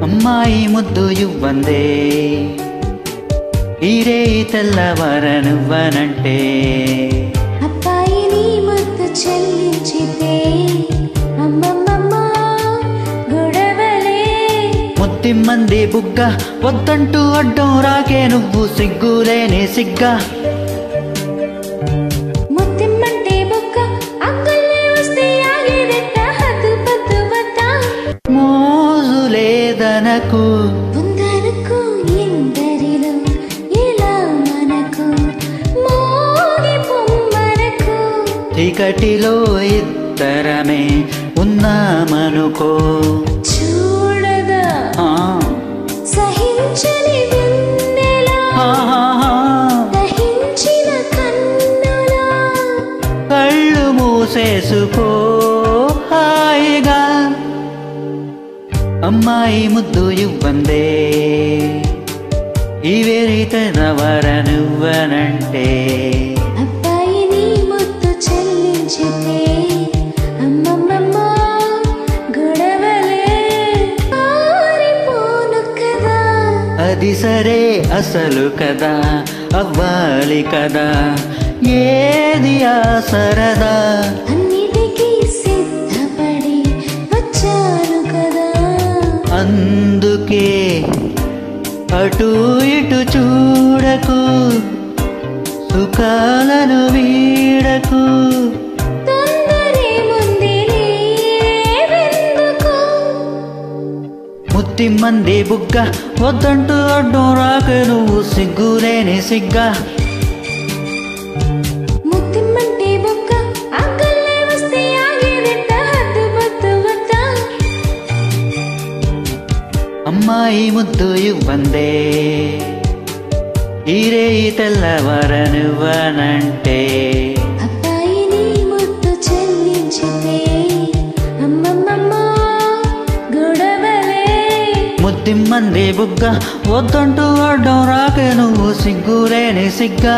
అమ్మాయి ముద్దు ఇవ్వందే ఈరే తెల్లవార నువ్వనంటే అబ్బాయి నీ ముద్దు చెల్లించితే అమ్మమ్మమ్మ గొడవలే ముత్తిమ్మంది బుగ్గ వద్దంటూ అడ్డం రాకే నువ్వు సిగ్గులేని సిగ్గా ముత్తిమ్మంటే బుగ్గ అంగుల్లే వస్తే ఆగేదెట్ట హద్దు పద్దు వద్ద మోజు లేదనకు ఉందరకు ఎందరిలో ఇలా మనకు మోగి పొమ్మరకు చీకటిలో ఇద్దరమే ఉన్నామనుకో చూడగా సహించని వెన్నెలా దహించిన కన్నులా కళ్ళు మూసేసుకో హాయిగా అమ్మాయి ముద్దు ఇవ్వందే ఈ వేరితనవర నువ్వనంటే అబ్బాయి నీ ముద్దు చెల్లించితే అమ్మమ్మమ్మ గొడవలే ఆరిపోను కదా అది సరే అసలు కదా అవ్వాలి కదా ఏది ఆ సరదా అన్నిటికీ సిద్ధపడి వచ్చాను కదా అందుకే అటు ఇటు చూడకు సుఖాలను వీడకు తొందరే ముందే వెందుకు ముత్తిమ్మంది బుగ్గ వద్దంటూ అడ్డం రాక నువ్వు సిగ్గులేని సిగ్గా ముత్తిమ్మంటే బుగ్గ అంగుల్లే వస్తే ఆగేదెట్ట హద్దు పద్దు వద్ద అమ్మాయి ముద్దు ఇవ్వందే ఈరే తెల్లవార నువ్వనంటే అబ్బాయి నీ ముద్దు చెల్లించితే అమ్మమ్మమ్మ గొడవలే ముత్తిమ్మంది బుగ్గ వద్దంటూ అడ్డం రాక నువ్వు సిగ్గులేని సిగ్గా